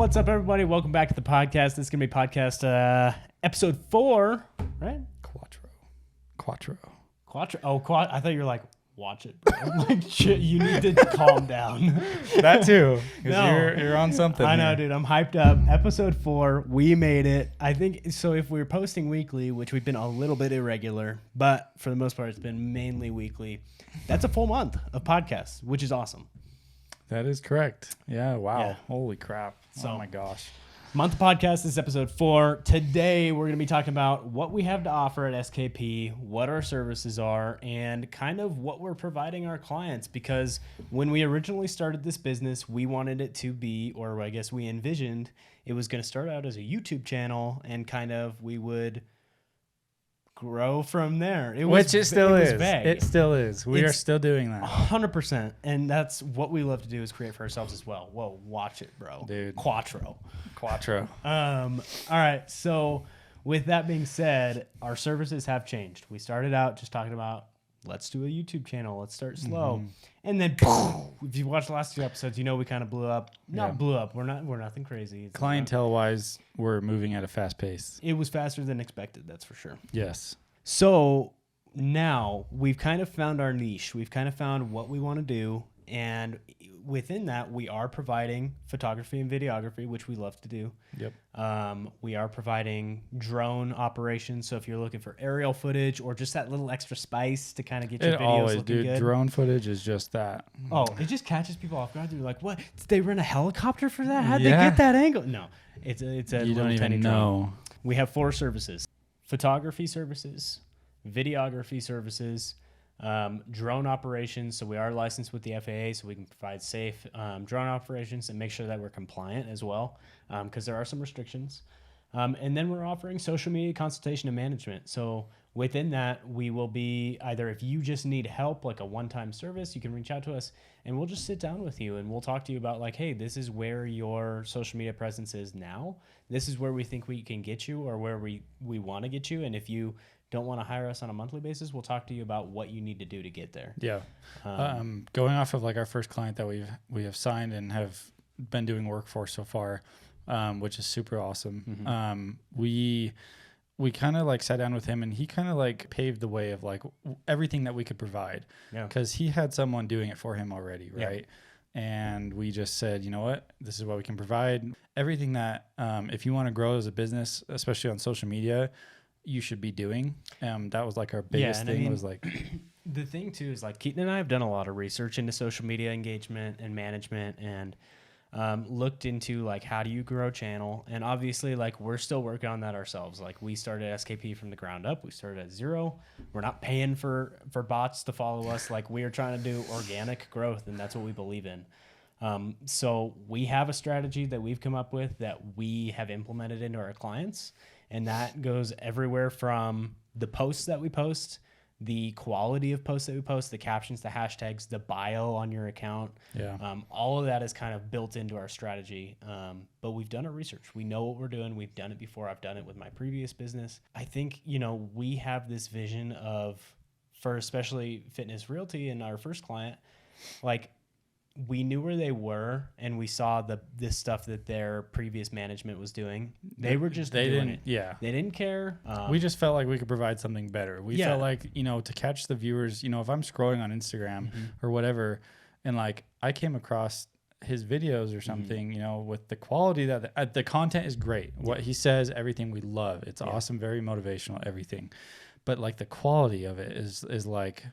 What's up, everybody? Welcome back to the podcast. This is going to be podcast episode 4, right? CUATRO. Oh, I thought you were like, watch it, bro. I'm like, shit, you need to calm down. That too. Because No. you're on something. I know, here. dude. I'm hyped up. Episode 4, we made it. I think, so if we're posting weekly, which we've been a little bit irregular, but for the most part, it's been mainly weekly. That's a full month of podcasts, which is awesome. That is correct. Yeah. Wow. Yeah. Holy crap. So- Oh my gosh. Month of podcast, this is episode 4. Today, we're going to be talking about what we have to offer at SKP, what our services are, and kind of what we're providing our clients. Because when we originally started this business, we wanted it to be, or I guess we envisioned, it was going to start out as a YouTube channel and kind of we would grow from there. Which it still is. Vague. It still is. We are still doing that. 100%. And that's what we love to do, is create for ourselves as well. Whoa, watch it, bro. Dude. CUATRO. CUATRO. All right. So with that being said, our services have changed. We started out just talking about, let's do a YouTube channel. Let's start slow. And then if you watched the last 2 episodes, you know, we kind of blew up. Not blew up. We're nothing crazy. It's Clientele wise, we're moving at a fast pace. It was faster than expected. That's for sure. Yes. So now we've kind of found our niche. We've kind of found what we want to do. And within that, we are providing photography and videography, which we love to do. Yep. We are providing drone operations. So if you're looking for aerial footage or just that little extra spice to kind of get your videos looking good. Drone footage is just that. Oh, it just catches people off guard. They're like, what? Did they rent a helicopter for that? How'd they get that angle? No, it's a You little don't tiny even drone. know. We have 4 services: photography services, videography services, drone operations. So we are licensed with the FAA, so we can provide safe drone operations and make sure that we're compliant as well, because there are some restrictions. And then we're offering social media consultation and management. So within that, we will be either, if you just need help, like a one-time service, you can reach out to us and we'll just sit down with you and we'll talk to you about like, hey, this is where your social media presence is now. This is where we think we can get you, or where we want to get you. And if you don't want to hire us on a monthly basis, we'll talk to you about what you need to do to get there. Yeah. Going off of like our first client that we have signed and have been doing work for so far, which is super awesome. We kind of like sat down with him and he kind of like paved the way of like everything that we could provide. Yeah. Because he had someone doing it for him already, right? Yeah. And we just said, you know what, this is what we can provide. Everything that if you want to grow as a business, especially on social media, you should be doing. That was like our biggest thing. Was like the thing too is like Keaton and I have done a lot of research into social media engagement and management, and looked into like, how do you grow a channel? And obviously like we're still working on that ourselves. Like we started SKP from the ground up. We started at 0. We're not paying for bots to follow us. Like we are trying to do organic growth, and that's what we believe in. So we have a strategy that we've come up with that we have implemented into our clients. And that goes everywhere from the posts that we post, the quality of posts that we post, the captions, the hashtags, the bio on your account. Yeah. All of that is kind of built into our strategy. But we've done our research. We know what we're doing. We've done it before. I've done it with my previous business. I think, you know, we have this vision of, for especially Fitness Realty and our first client, like, we knew where they were and we saw this stuff that their previous management was doing. They were just doing it. Yeah. They didn't care. We just felt like we could provide something better. We felt like, you know, to catch the viewers, you know, if I'm scrolling on Instagram or whatever, and like I came across his videos or something, you know, with the quality that the content is great. What he says, everything we love. It's awesome, very motivational, everything. But like the quality of it is like,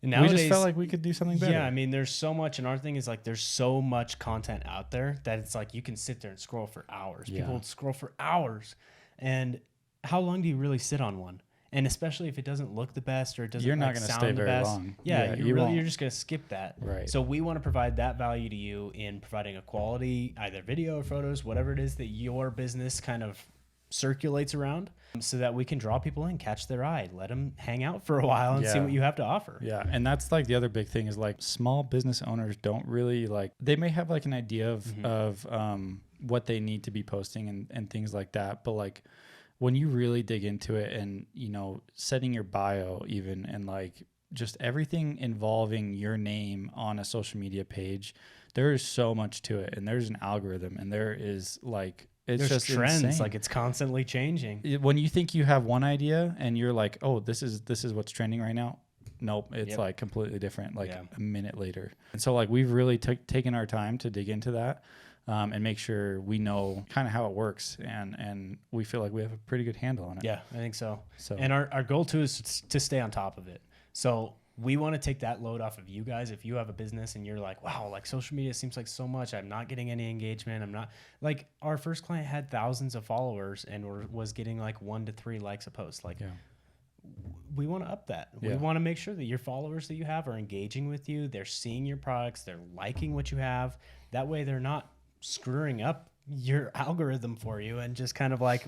and nowadays, we just felt like we could do something better. Yeah, I mean, there's so much, and our thing is like there's so much content out there that it's like you can sit there and scroll for hours. Yeah. People scroll for hours, and how long do you really sit on one? And especially if it doesn't look the best or it doesn't you're not going to stay very long. Yeah, you're just going to skip that. Right. So we want to provide that value to you in providing a quality, either video or photos, whatever it is that your business kind of circulates around, so that we can draw people in, catch their eye, let them hang out for a while and see what you have to offer. Yeah. And that's like the other big thing is like small business owners don't really like, they may have like an idea of what they need to be posting and things like that. But like when you really dig into it and, you know, setting your bio even, and like just everything involving your name on a social media page there is so much to it, and there's an algorithm, and there is like, it's There's just trends, insane. like it's constantly changing. When you think you have one idea and you're like, oh, this is what's trending right now. Nope. It's like completely different, like a minute later. And so like, we've really taken our time to dig into that, and make sure we know kind of how it works. And we feel like we have a pretty good handle on it. Yeah, I think so. And our goal too is to stay on top of it. So we want to take that load off of you guys. If you have a business and you're like, wow, like social media seems like so much, I'm not getting any engagement. I'm not, like, our first client had thousands of followers and was getting like 1 to 3 likes a post. Like, we want to up that. We want to make sure that your followers that you have are engaging with you. They're seeing your products. They're liking what you have. That way they're not screwing up your algorithm for you and just kind of like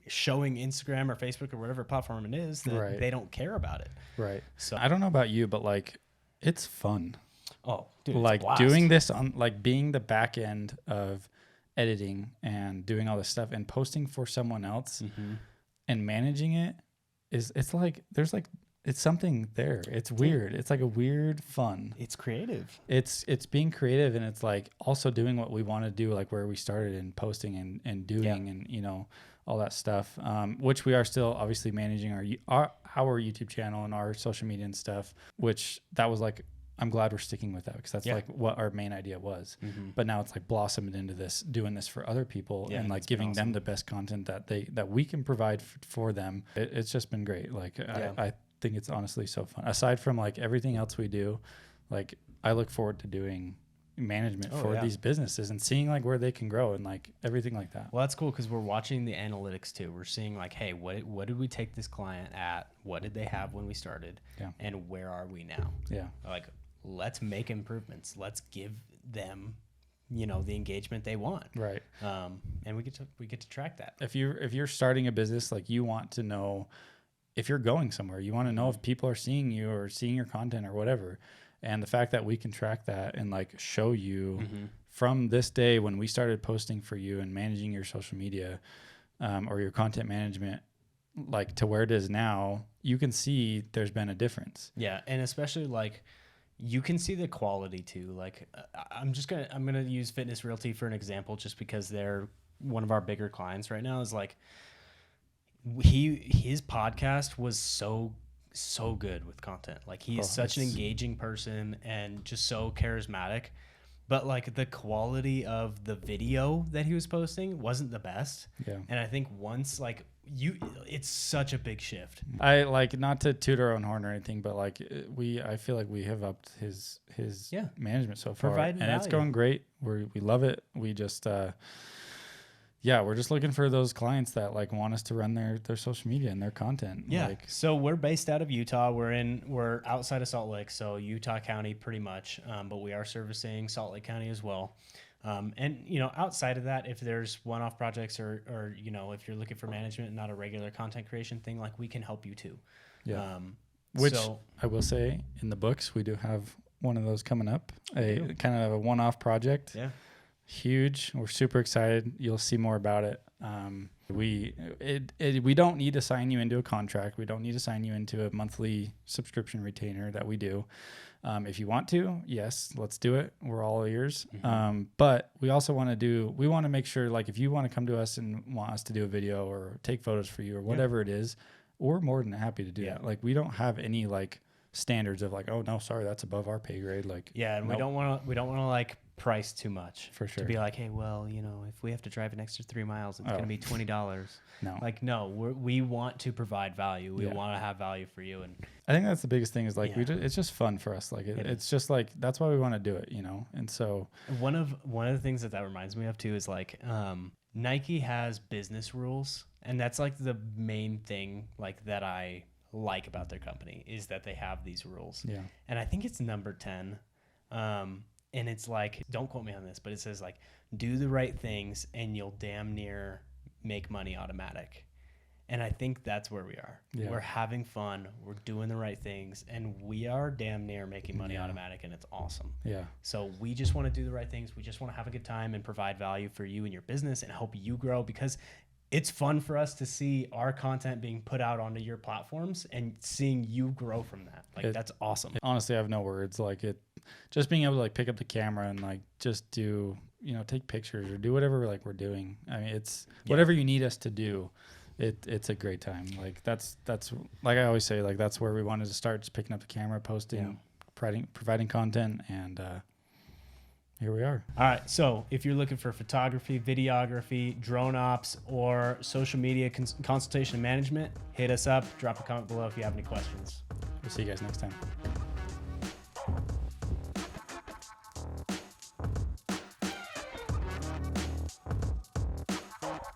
showing Instagram or Facebook or whatever platform it is that they don't care about it. Right. So I don't know about you, but like, it's fun. Oh, dude, like doing this on, like, being the back end of editing and doing all this stuff and posting for someone else and managing it it's like, there's like, it's something there. It's weird. It's like a weird fun. It's creative. It's being creative, and it's like also doing what we want to do, like where we started in posting and doing and, you know, all that stuff, which we are still obviously managing our YouTube channel and our social media and stuff, which that was like, I'm glad we're sticking with that, because that's like what our main idea was. But now it's like blossomed into this, doing this for other people and like giving them the best content that we can provide for them. It's just been great. Like I think it's honestly so fun. Aside from like everything else we do, like I look forward to doing management for these businesses and seeing like where they can grow and like everything like that. Well, that's cool, because we're watching the analytics too. We're seeing like, hey, what did we take this client at? What did they have when we started? And where are we now? Like, let's make improvements. Let's give them, you know, the engagement they want. Right. And we get to track that. If you're starting a business, like, you want to know if you're going somewhere. You want to know if people are seeing you or seeing your content or whatever. And the fact that we can track that and like show you from this day when we started posting for you and managing your social media, or your content management, like to where it is now, you can see there's been a difference. Yeah. And especially like, you can see the quality too. Like, I'm going to use Fitness Realty for an example, just because they're one of our bigger clients right now. Is like, his podcast was so good with content. Like, he is such an engaging person and just so charismatic, but like the quality of the video that he was posting wasn't the best. And I think once like it's such a big shift. I like, not to toot our own horn or anything, but like I feel like we have upped his management so far, and value. it's going great. We love it. We just we're just looking for those clients that like want us to run their social media and their content. Like, so we're based out of Utah. We're outside of Salt Lake, so Utah County pretty much, but we are servicing Salt Lake County as well. And, you know, outside of that, if there's one-off projects or, you know, if you're looking for management and not a regular content creation thing, like, we can help you too. Which I will say, in the books, we do have one of those coming up, a kind of a one-off project. Huge. We're super excited. You'll see more about it. We don't need to sign you into a contract. We don't need to sign you into a monthly subscription retainer that we do. If you want to, yes, let's do it. We're all ears. But we also want to make sure, like, if you want to come to us and want us to do a video or take photos for you or whatever it is, we're more than happy to do that. Like, we don't have any like standards of like, oh no, sorry, that's above our pay grade. Like, and we don't want to like price too much for sure. To be like, hey, well, you know, if we have to drive an extra 3 miles, it's going to be $20. No, like, no, we want to provide value. We want to have value for you. And I think that's the biggest thing is like, it's just fun for us. Like it's just like, that's why we want to do it, you know? And so one of the things that reminds me of too, is like, Nike has business rules, and that's like the main thing like that I like about their company, is that they have these rules. And I think it's number 10. And it's like, don't quote me on this, but it says like, do the right things and you'll damn near make money automatic. And I think that's where we are. We're having fun. We're doing the right things, and we are damn near making money automatic, and it's awesome. So we just want to do the right things. We just want to have a good time and provide value for you and your business and help you grow, because it's fun for us to see our content being put out onto your platforms and seeing you grow from that. Like, that's awesome. Honestly, I have no words. Like, just being able to like pick up the camera and like just do, take pictures or do whatever like we're doing. I mean, it's whatever you need us to do. It's a great time. Like that's like I always say, like that's where we wanted to start, just picking up the camera, posting, providing content, and here we are. All right. So if you're looking for photography, videography, drone ops, or social media consultation and management, hit us up. Drop a comment below if you have any questions. We'll see you guys next time.